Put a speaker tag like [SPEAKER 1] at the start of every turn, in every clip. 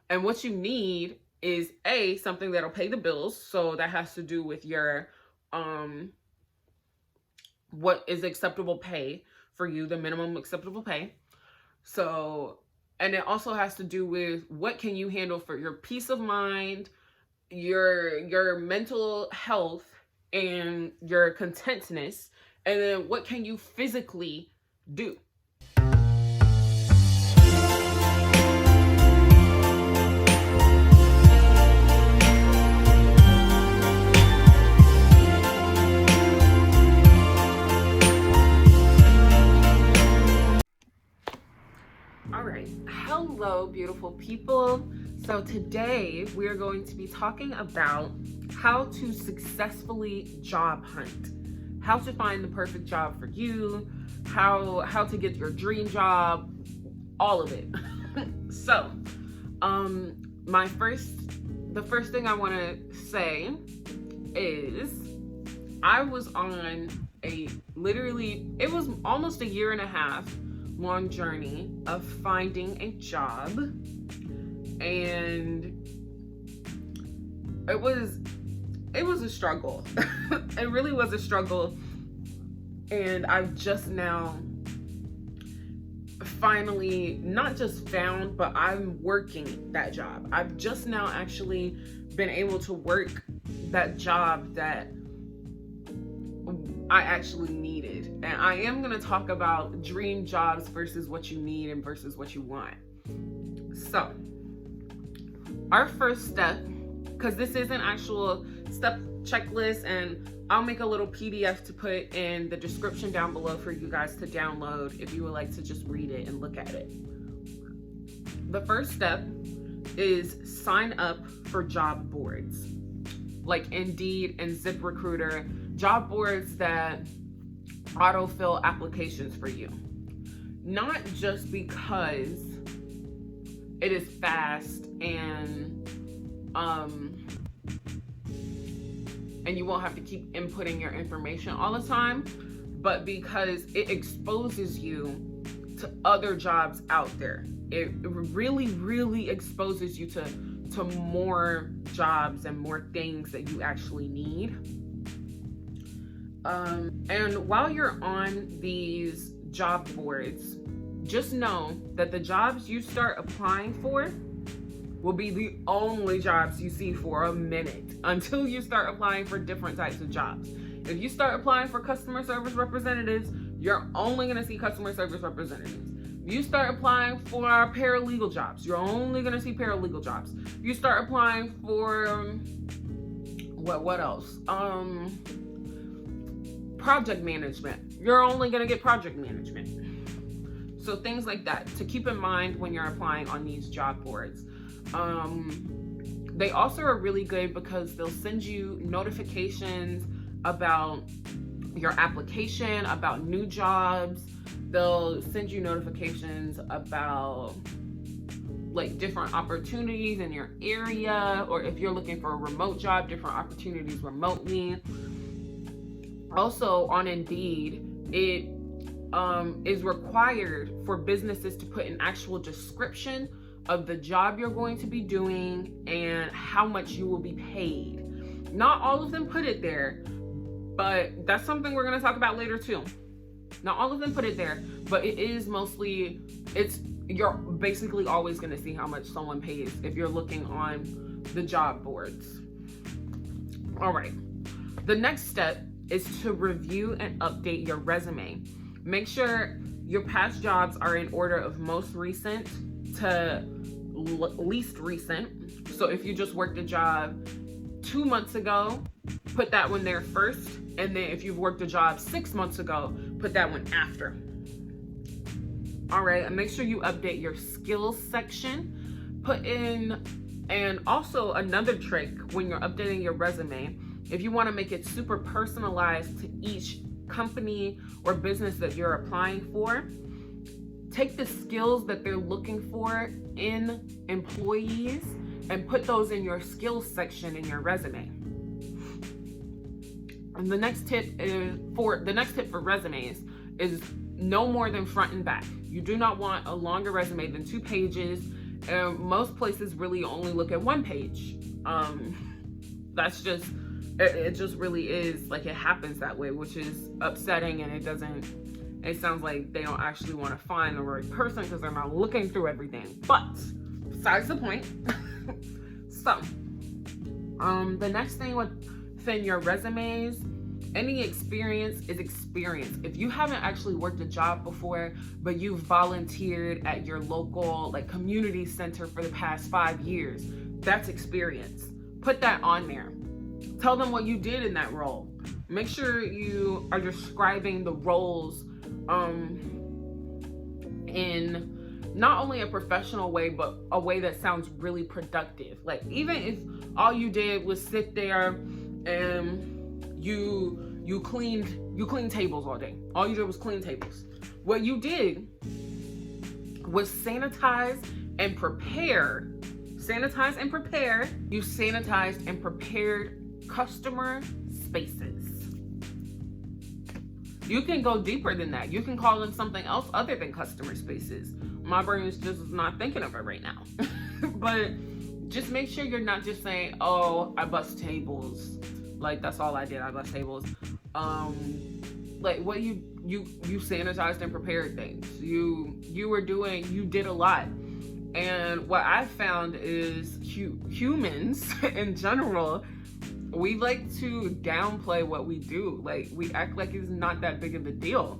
[SPEAKER 1] And what you need is something that'll pay the bills. So that has to do with your what is acceptable pay for you, the minimum acceptable pay. So, and it also has to do with what can you handle for your peace of mind, your mental health, and your contentness, and then what can you physically do. All right, hello beautiful people. So today we are going to be talking about how to successfully job hunt, how to find the perfect job for you, how to get your dream job, all of it. So, the first thing I want to say is I was on it was almost a year and a half long journey of finding a job, and it was a struggle. It really was a struggle, and I've just now finally not just found, but I'm working that job. I've just now actually been able to work that job that I actually needed. And I am going to talk about dream jobs versus what you need and versus what you want. So, our first step, because this is an actual step checklist, and I'll make a little PDF to put in the description down below for you guys to download if you would like to just read it and look at it. The first step is sign up for job boards like Indeed and ZipRecruiter, job boards that autofill applications for you. Not just because it is fast and you won't have to keep inputting your information all the time, but because it exposes you to other jobs out there. It really, really exposes you to more jobs and more things that you actually need. And while you're on these job boards, just know that the jobs you start applying for will be the only jobs you see for a minute until you start applying for different types of jobs. If you start applying for customer service representatives, you're only going to see customer service representatives. If you start applying for paralegal jobs, you're only going to see paralegal jobs. If you start applying for what else? Project management, you're only going to get project management. So things like that to keep in mind when you're applying on these job boards. They also are really good because they'll send you notifications about your application, about new jobs. They'll send you notifications about like different opportunities in your area, or if you're looking for a remote job, different opportunities remotely. Also on Indeed, it is required for businesses to put an actual description of the job you're going to be doing and how much you will be paid. Not all of them put it there, but that's something we're going to talk about later too. Not all of them put it there, but it is mostly, you're basically always going to see how much someone pays if you're looking on the job boards. All right. The next step is to review and update your resume. Make sure your past jobs are in order of most recent to least recent. So if you just worked a job 2 months ago, put that one there first. And then if you've worked a job 6 months ago, put that one after. All right, and make sure you update your skills section. Put in, and also another trick when you're updating your resume, if you want to make it super personalized to each company or business that you're applying for, take the skills that they're looking for in employees and put those in your skills section in your resume. And the next tip for resumes is no more than front and back. You do not want a longer resume than 2 pages And most places really only look at one page. That's just, it just really is, like, it happens that way, which is upsetting, and it sounds like they don't actually want to find the right person because they're not looking through everything. But besides the point. So the next thing within your resumes, any experience is experience. If you haven't actually worked a job before, but you've volunteered at your local, like, community center for the past 5 years, that's experience. Put that on there. Tell them what you did in that role. Make sure you are describing the roles in not only a professional way, but a way that sounds really productive. Like, even if all you did was sit there and you cleaned tables all day. All you did was clean tables. What you did was sanitize and prepare. Sanitize and prepare. You sanitized and prepared customer spaces. You can go deeper than that. You can call them something else other than customer spaces. My brain is just not thinking of it right now. But just make sure you're not just saying, oh, I bust tables. Like, that's all I did. I bust tables. Like, what you sanitized and prepared things. You did a lot. And what I found is humans in general, we like to downplay what we do. Like, we act like it's not that big of a deal.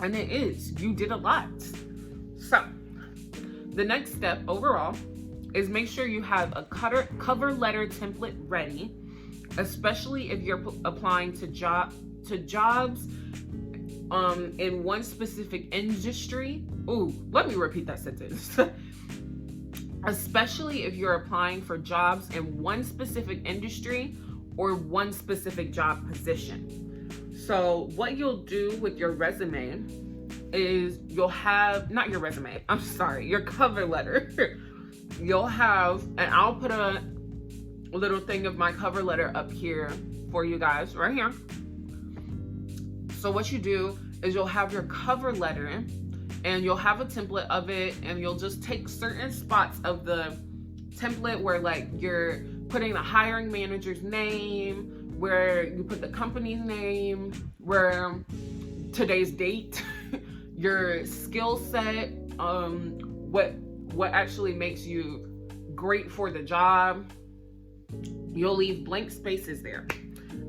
[SPEAKER 1] And it is. You did a lot. So, the next step overall is make sure you have a cover letter template ready, especially if you're applying to jobs in one specific industry. Ooh, let me repeat that sentence. Especially if you're applying for jobs in one specific industry or one specific job position. So what you'll do with your resume is your cover letter. You'll have, and I'll put a little thing of my cover letter up here for you guys right here. So what you do is you'll have your cover letter and you'll have a template of it, and you'll just take certain spots of the template where, like, you're putting the hiring manager's name, where you put the company's name, where today's date, your skill set, what actually makes you great for the job. You'll leave blank spaces there.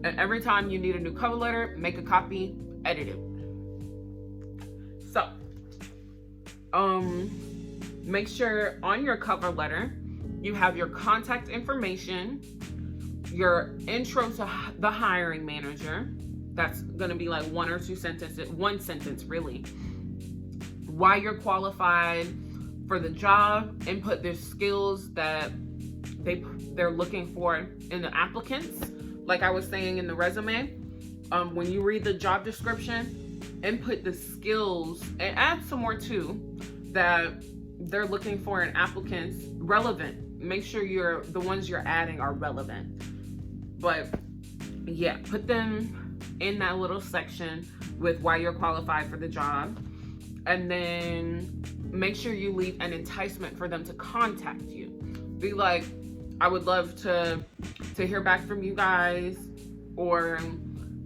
[SPEAKER 1] And every time you need a new cover letter, make a copy, edit it. So, make sure on your cover letter, you have your contact information, your intro to the hiring manager. That's going to be like 1 or 2 sentences, 1 sentence really. Why you're qualified for the job, and put the skills that they're looking for in the applicants. Like I was saying in the resume, when you read the job description, input the skills and add some more too that they're looking for in applicants relevant. Make sure the ones you're adding are relevant. But yeah, put them in that little section with why you're qualified for the job. And then make sure you leave an enticement for them to contact you. Be like, I would love to hear back from you guys, or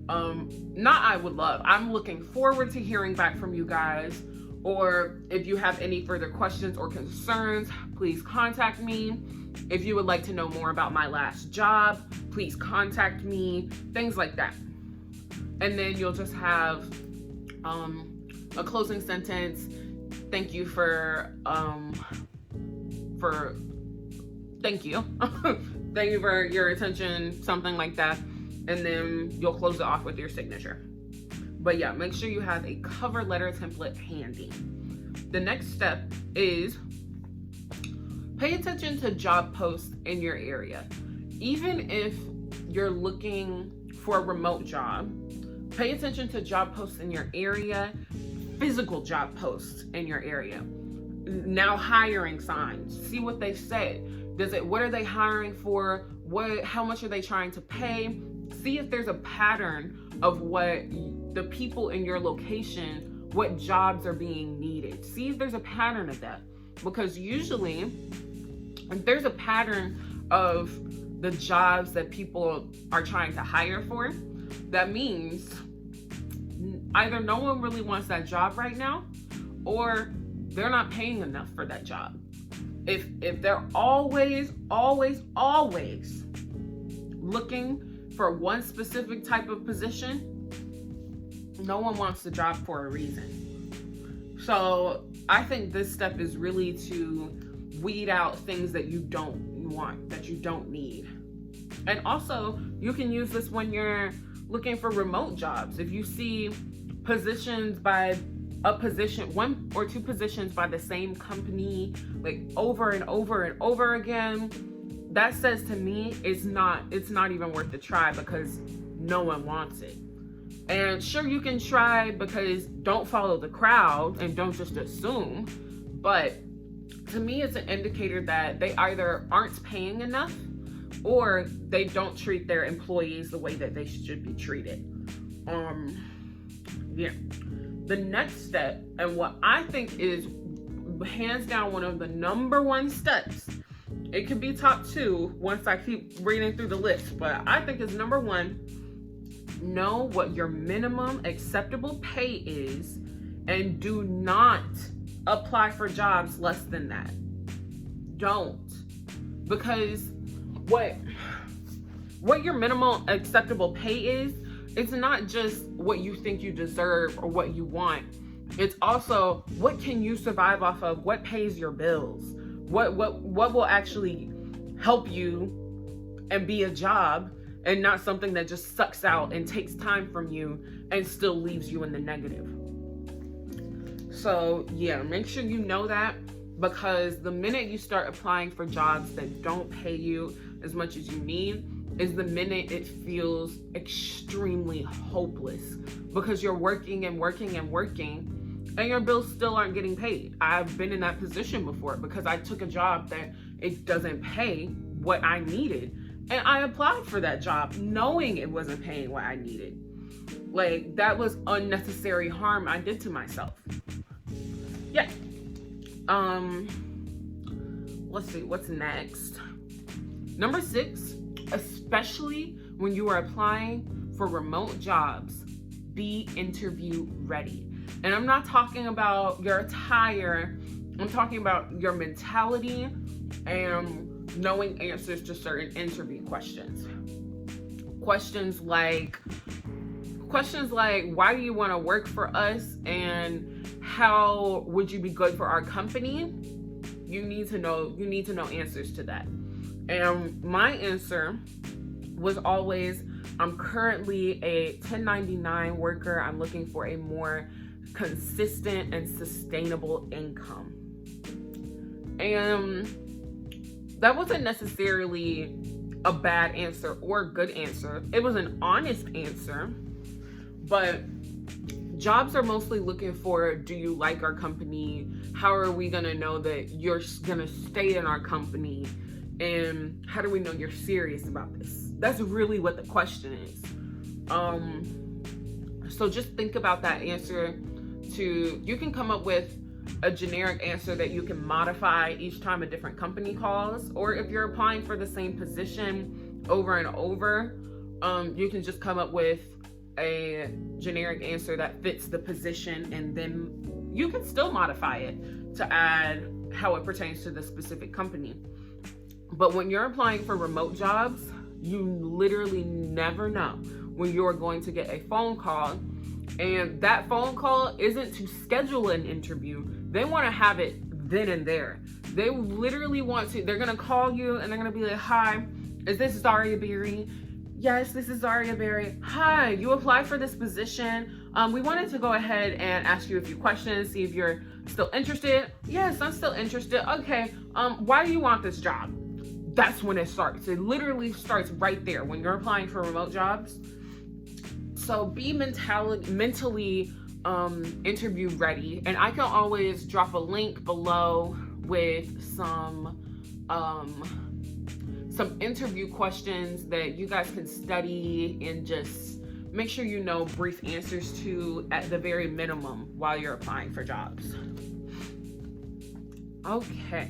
[SPEAKER 1] I'm looking forward to hearing back from you guys, or if you have any further questions or concerns, please contact me. If you would like to know more about my last job, please contact me, things like that. And then you'll just have a closing sentence. Thank you thank you. Thank you for your attention, something like that. And then you'll close it off with your signature. But yeah, make sure you have a cover letter template handy. The next step is pay attention to job posts in your area. Even if you're looking for a remote job, pay attention to job posts in your area, physical job posts in your area. Now hiring signs, see what they said. What are they hiring for? How much are they trying to pay? See if there's a pattern of what the people in your location, what jobs are being needed. See if there's a pattern of that. because usually if there's a pattern of the jobs that people are trying to hire for, that means either no one really wants that job right now, or they're not paying enough for that job. If they're always looking for one specific type of position, no one wants the job for a reason. So I think this step is really to weed out things that you don't want, that you don't need. And also, you can use this when you're looking for remote jobs. If you see positions by one or two positions by the same company, like over and over and over again, that says to me it's not even worth the try, because no one wants it. And sure, you can try, because don't follow the crowd and don't just assume, but to me it's an indicator that they either aren't paying enough, or they don't treat their employees the way that they should be treated. The next step, and what I think is hands down one of the number one steps, it could be top two once I keep reading through the list, but I think it's number one: know what your minimum acceptable pay is, and do not apply for jobs less than that. Don't. Because what your minimum acceptable pay is, it's not just what you think you deserve or what you want. It's also what can you survive off of, what pays your bills, what will actually help you and be a job, and not something that just sucks out and takes time from you and still leaves you in the negative. So yeah, make sure you know that, because the minute you start applying for jobs that don't pay you as much as you need is the minute it feels extremely hopeless, because you're working and working and working and your bills still aren't getting paid. I've been in that position before, because I took a job that it doesn't pay what I needed, and I applied for that job knowing it wasn't paying what I needed. Like, that was unnecessary harm I did to myself. Yeah. Let's see, what's next? Number 6, especially when you are applying for remote jobs, be interview ready. And I'm not talking about your attire, I'm talking about your mentality and knowing answers to certain interview questions. Questions like, why do you want to work for us, and how would you be good for our company? You need to know answers to that. And my answer was always, I'm currently a 1099 worker. I'm looking for a more consistent and sustainable income. And that wasn't necessarily a bad answer or a good answer. It was an honest answer, but jobs are mostly looking for, do you like our company? How are we gonna know that you're gonna stay in our company? And how do we know you're serious about this? That's really what the question is. So just think about that answer. You can come up with a generic answer that you can modify each time a different company calls, or if you're applying for the same position over and over, you can just come up with a generic answer that fits the position, and then you can still modify it to add how it pertains to the specific company. But when you're applying for remote jobs, you literally never know when you're going to get a phone call, and that phone call isn't to schedule an interview. They want to have it then and there. They literally they're going to call you and they're going to be like, hi, is this Zaria Berry? Yes, this is Zaria Berry. Hi, you applied for this position. We wanted to go ahead and ask you a few questions, see if you're still interested. Yes, I'm still interested. Okay, why do you want this job? That's when it starts. It literally starts right there when you're applying for remote jobs. So be mentally interview ready. And I can always drop a link below with some interview questions that you guys can study and just make sure you know brief answers to at the very minimum while you're applying for jobs. Okay.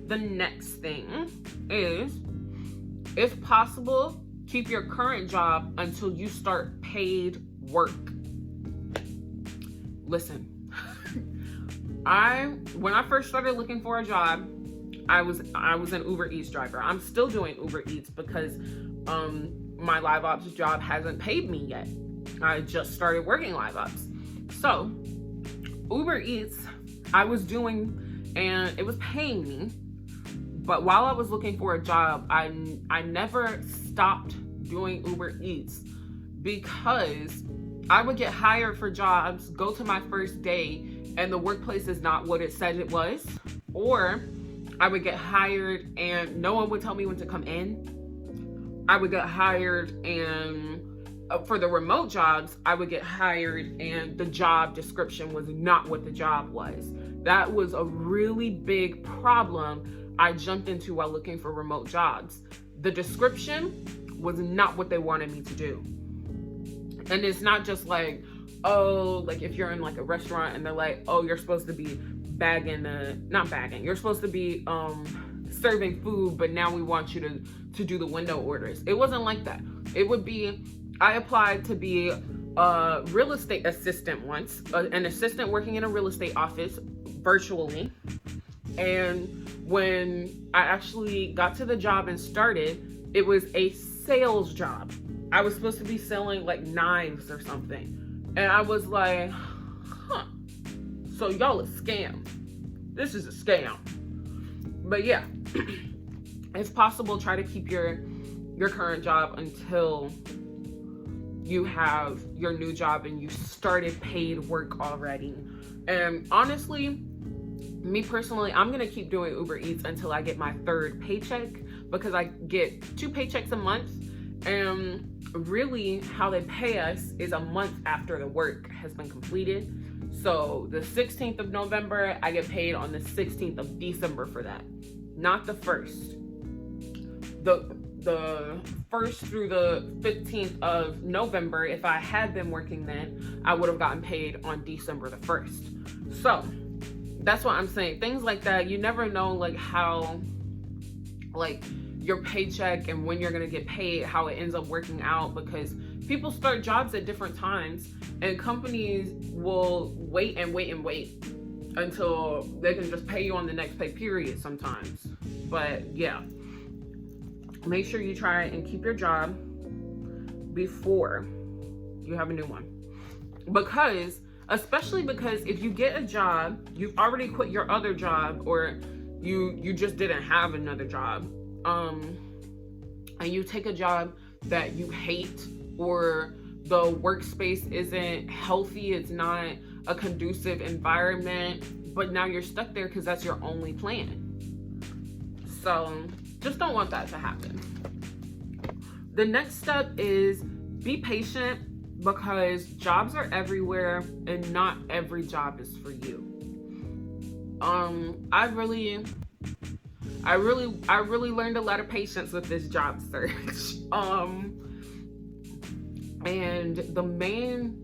[SPEAKER 1] The next thing is, if possible, keep your current job until you start paid work. Listen, when I first started looking for a job, I was an Uber Eats driver. I'm still doing Uber Eats because my live ops job hasn't paid me yet. I just started working live ops. So Uber Eats I was doing, and it was paying me. But while I was looking for a job, I never stopped doing Uber Eats because I would get hired for jobs, go to my first day, and the workplace is not what it said it was. Or I would get hired and no one would tell me when to come in. I would get hired and for the remote jobs, I would get hired and the job description was not what the job was. That was a really big problem I jumped into while looking for remote jobs. The description was not what they wanted me to do. And it's not just like, oh, like if you're in like a restaurant and they're like, oh, you're supposed to be you're supposed to be serving food, but now we want you to do the window orders. It wasn't like that. It would be, I applied to be a real estate assistant once, an assistant working in a real estate office virtually. And when I actually got to the job and started, it was a sales job. I was supposed to be selling like knives or something. And I was like, so y'all a scam. This is a scam. But yeah, it's possible, try to keep your current job until you have your new job and you started paid work already. And honestly, me personally, I'm gonna keep doing Uber Eats until I get my third paycheck, because I get 2 paychecks a month, and really how they pay us is a month after the work has been completed. So the 16th of November, I get paid on the 16th of December for that, not the 1st. The 1st through the 15th of November, if I had been working then, I would have gotten paid on December the 1st. So that's what I'm saying. Things like that, you never know like how like your paycheck and when you're gonna get paid, how it ends up working out, because people start jobs at different times and companies will wait until they can just pay you on the next pay period sometimes. But yeah, make sure you try and keep your job before you have a new one, especially because if you get a job, you've already quit your other job, or you just didn't have another job, and you take a job that you hate, or the workspace isn't healthy, it's not a conducive environment, but now you're stuck there because that's your only plan. So just don't want that to happen. The next step is be patient, because jobs are everywhere and not every job is for you. I really learned a lot of patience with this job search. And the main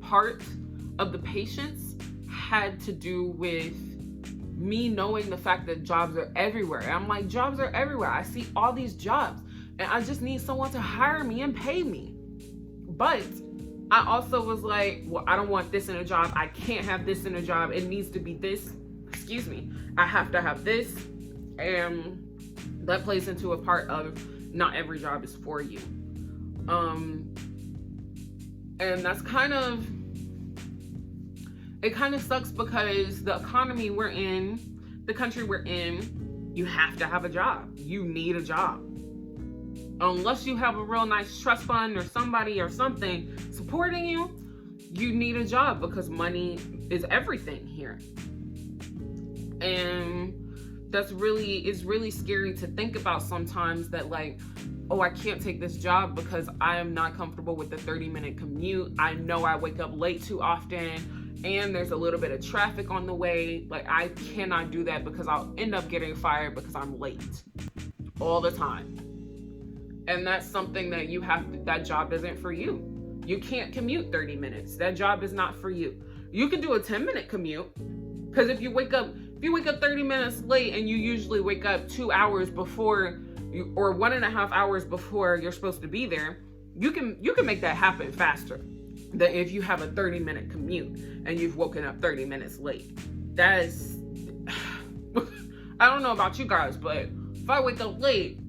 [SPEAKER 1] part of the patience had to do with me knowing the fact that jobs are everywhere. And I'm like, jobs are everywhere. I see all these jobs and I just need someone to hire me and pay me. But I also was like, well, I don't want this in a job. I can't have this in a job. It needs to be this. Excuse me. I have to have this. And that plays into a part of not every job is for you. And that's it kind of sucks, because the economy we're in, the country we're in, you have to have a job. You need a job. Unless you have a real nice trust fund or somebody or something supporting you, you need a job, because money is everything here. And it's really scary to think about sometimes, that like, oh, I can't take this job because I am not comfortable with the 30-minute commute. I know I wake up late too often and there's a little bit of traffic on the way. Like, I cannot do that because I'll end up getting fired because I'm late all the time. And that's something that that job isn't for you. You can't commute 30 minutes. That job is not for you. You can do a 10-minute commute, because if you wake up If you wake up 30 minutes late and you usually wake up 2 hours before you, or 1.5 hours before you're supposed to be there, you can make that happen faster than if you have a 30-minute commute and you've woken up 30 minutes late. That is, I don't know about you guys, but if I wake up late,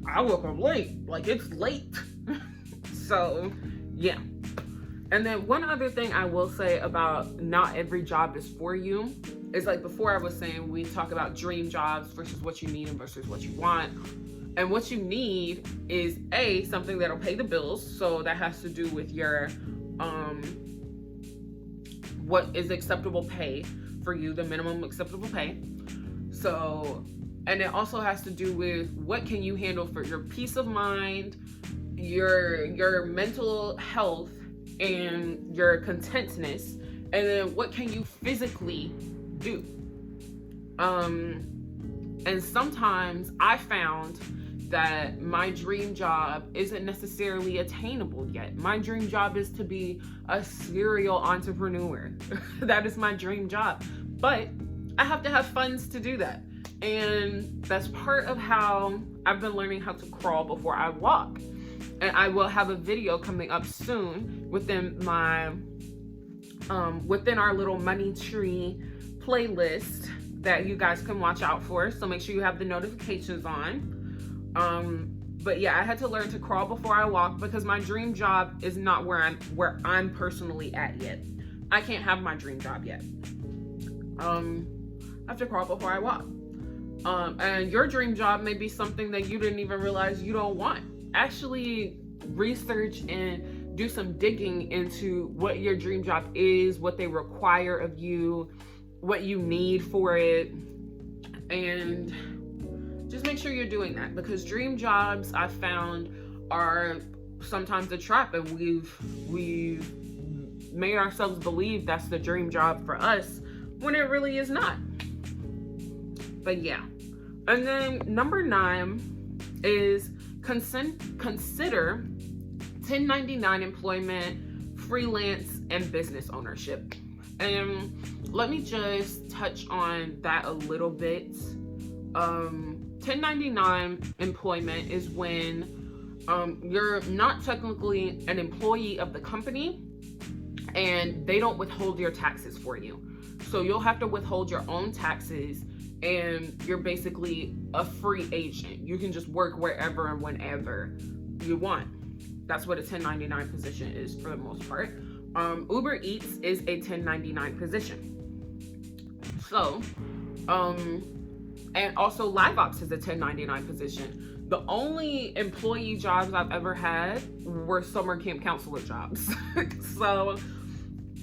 [SPEAKER 1] I woke up late. Like, it's late. So, yeah. And then one other thing I will say about not every job is for you is, like before I was saying, we talk about dream jobs versus what you need and versus what you want. And what you need is something that'll pay the bills. So that has to do with your, what is acceptable pay for you, the minimum acceptable pay. So, and it also has to do with what can you handle for your peace of mind, your mental health, and your contentness, and then what can you physically do. And sometimes I found that my dream job isn't necessarily attainable yet. My dream job is to be a serial entrepreneur. That is my dream job, but I have to have funds to do that. And that's part of how I've been learning how to crawl before I walk. And I will have a video coming up soon within my, within our little money tree playlist that you guys can watch out for. So make sure you have the notifications on. But yeah, I had to learn to crawl before I walk because my dream job is not where I'm personally at yet. I can't have my dream job yet. I have to crawl before I walk. And your dream job may be something that you didn't even realize you don't want. Actually research and do some digging into what your dream job is, what they require of you, what you need for it, and just make sure you're doing that, because dream jobs I found are sometimes a trap, and we've made ourselves believe that's the dream job for us when it really is not. But yeah. And then number 9 is consider 1099 employment, freelance, and business ownership. And let me just touch on that a little bit. 1099 employment is when you're not technically an employee of the company and they don't withhold your taxes for you. So you'll have to withhold your own taxes, and you're basically a free agent. You can just work wherever and whenever you want. That's what a 1099 position is for the most part. Uber Eats is a 1099 position. So, and also Live Ops is a 1099 position. The only employee jobs I've ever had were summer camp counselor jobs. So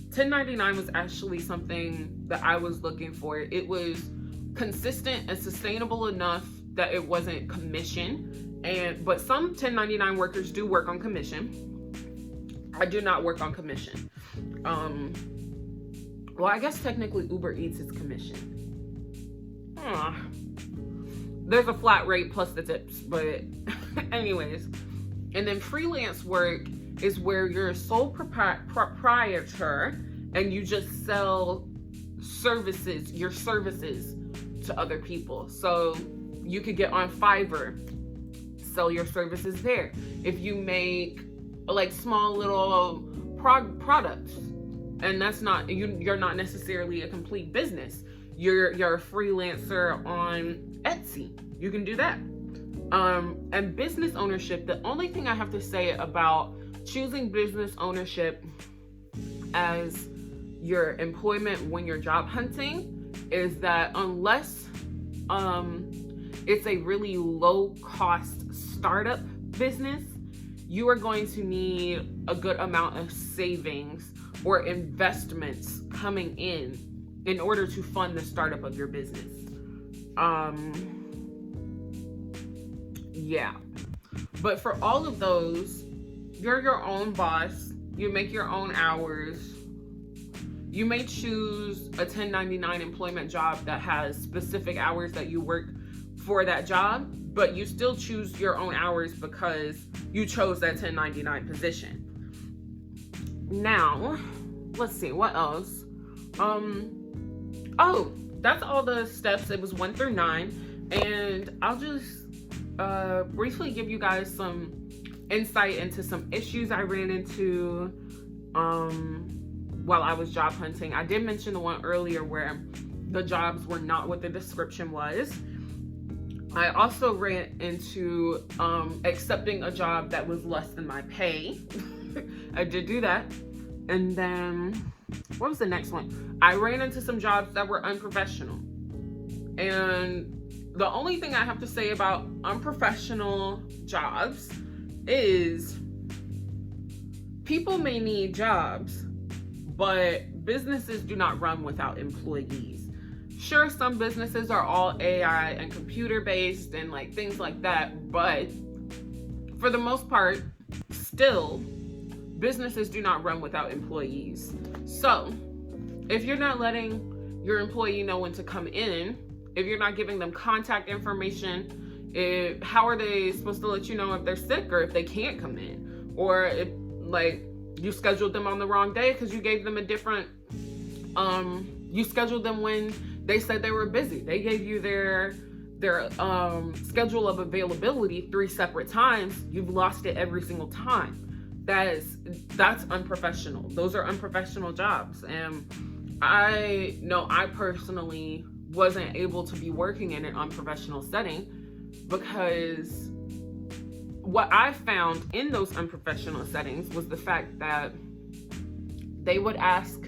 [SPEAKER 1] 1099 was actually something that I was looking for. It was consistent and sustainable enough that it wasn't commission, but some 1099 workers do work on commission. I do not work on commission. Well, I guess technically Uber Eats is commission. There's a flat rate plus the tips, but anyways. And then freelance work is where you're a sole proprietor and you just sell services, your services to other people. So you could get on Fiverr, sell your services there. If you make like small little products, and that's not, you're not necessarily a complete business. You're a freelancer on Etsy. You can do that. And business ownership, the only thing I have to say about choosing business ownership as your employment when you're job hunting is that unless it's a really low cost startup business, you are going to need a good amount of savings or investments coming in order to fund the startup of your business. Yeah. But for all of those, you're your own boss. You make your own hours. You may choose a 1099 employment job that has specific hours that you work for that job, but you still choose your own hours because you chose that 1099 position. Now, let's see, what else? Oh, that's all the steps. It was 1 through 9. And I'll just briefly give you guys some insight into some issues I ran into while I was job hunting. I did mention the one earlier where the jobs were not what the description was. I also ran into accepting a job that was less than my pay. I did do that. And then, what was the next one? I ran into some jobs that were unprofessional. And the only thing I have to say about unprofessional jobs is people may need jobs, but businesses do not run without employees. Sure, some businesses are all AI and computer based and like things like that, but for the most part, still, businesses do not run without employees. So if you're not letting your employee know when to come in, if you're not giving them contact information, how are they supposed to let you know if they're sick or if they can't come in? Or if like you scheduled them on the wrong day because you gave them a different, you scheduled them when they said they were busy. They gave you their schedule of availability 3 separate times. You've lost it every single time. That's unprofessional. Those are unprofessional jobs. And I know I personally wasn't able to be working in an unprofessional setting because what I found in those unprofessional settings was the fact that they would ask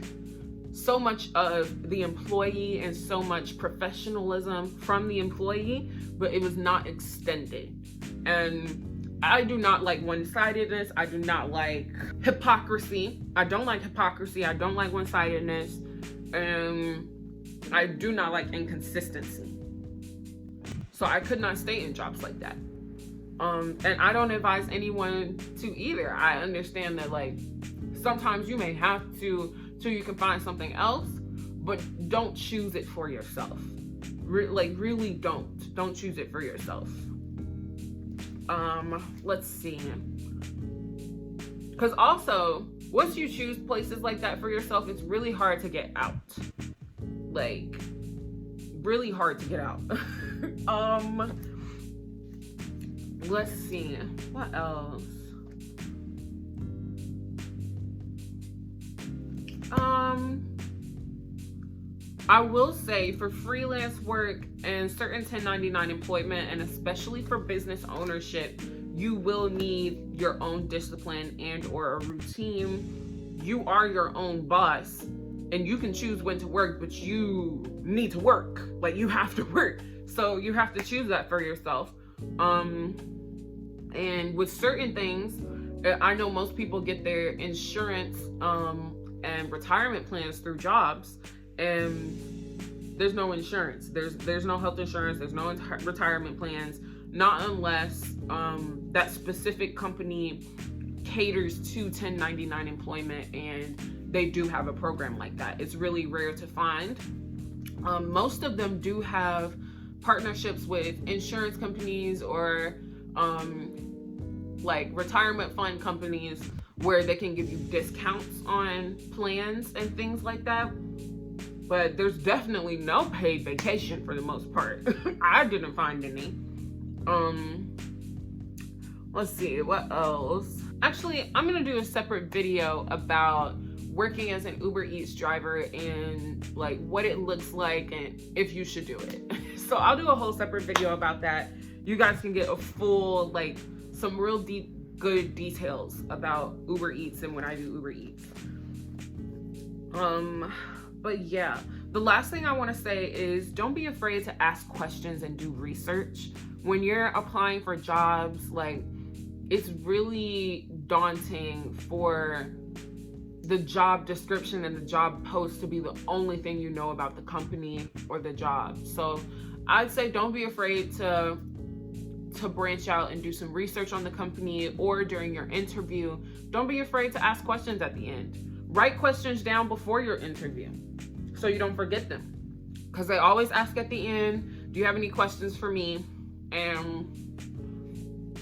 [SPEAKER 1] so much of the employee and so much professionalism from the employee, but it was not extended. And I do not like one-sidedness. I do not like hypocrisy. I don't like hypocrisy. I don't like one-sidedness. And I do not like inconsistency. So I could not stay in jobs like that. And I don't advise anyone to either. I understand that like sometimes you may have to till you can find something else, but don't choose it for yourself. Really don't choose it for yourself. Let's see. Because also, once you choose places like that for yourself, it's really hard to get out. Like, really hard to get out. Let's see. What else? I will say for freelance work and certain 1099 employment, and especially for business ownership, you will need your own discipline and or a routine. You are your own boss and you can choose when to work, but you need to work. Like, you have to work. So you have to choose that for yourself. And with certain things, I know most people get their insurance and retirement plans through jobs, and there's no insurance. There's no health insurance. There's no retirement plans, not unless that specific company caters to 1099 employment and they do have a program like that. It's really rare to find. Most of them do have partnerships with insurance companies or like retirement fund companies where they can give you discounts on plans and things like that. But there's definitely no paid vacation for the most part. I didn't find any. Let's see, what else? Actually, I'm gonna do a separate video about working as an Uber Eats driver and like what it looks like and if you should do it. So I'll do a whole separate video about that. You guys can get a full, like, some real deep, good details about Uber Eats and when I do Uber Eats. But yeah, the last thing I want to say is don't be afraid to ask questions and do research. When you're applying for jobs, like, it's really daunting for the job description and the job post to be the only thing you know about the company or the job. So I'd say don't be afraid to branch out and do some research on the company, or during your interview, don't be afraid to ask questions at the end. Write questions down before your interview so you don't forget them, because they always ask at the end, do you have any questions for me? And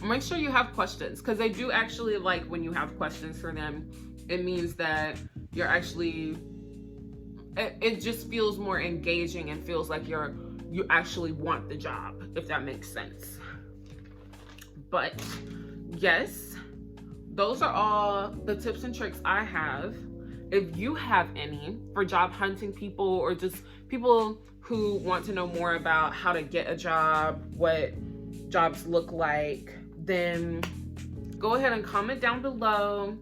[SPEAKER 1] make sure you have questions, because they do actually like when you have questions for them. It means that you're actually it just feels more engaging and feels like you actually want the job, if that makes sense. But yes, those are all the tips and tricks I have. If you have any for job hunting people, or just people who want to know more about how to get a job, what jobs look like, then go ahead and comment down below.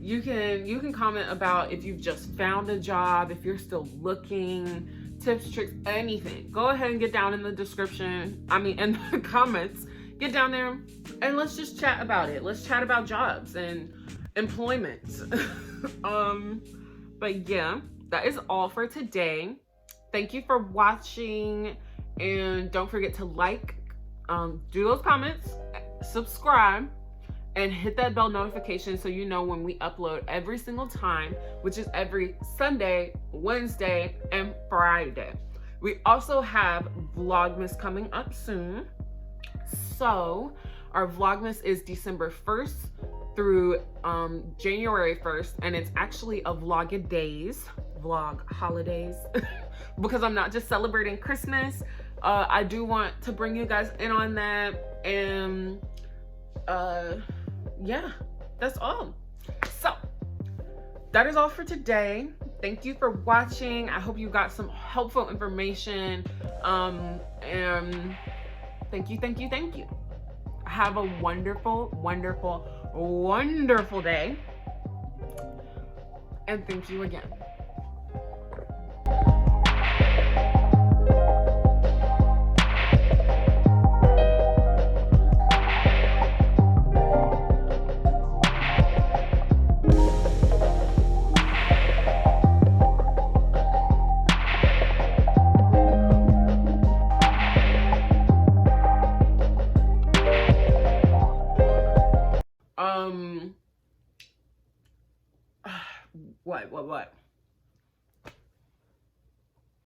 [SPEAKER 1] You can comment about if you've just found a job, if you're still looking, tips, tricks, anything. Go ahead and get down in the description. In the comments. Get down there and let's just chat about it. Let's chat about jobs and employment. But yeah, that is all for today. Thank you for watching, and don't forget to like, do those comments, subscribe, and hit that bell notification so you know when we upload every single time, which is every Sunday, Wednesday, and Friday. We also have Vlogmas coming up soon. So our Vlogmas is December 1st through January 1st, and it's actually a Vlogidays, vlog holidays, because I'm not just celebrating Christmas. I do want to bring you guys in on that, and yeah, that's all. So that is all for today. Thank you for watching. I hope you got some helpful information, and thank you. Have a wonderful day, and thank you again. What?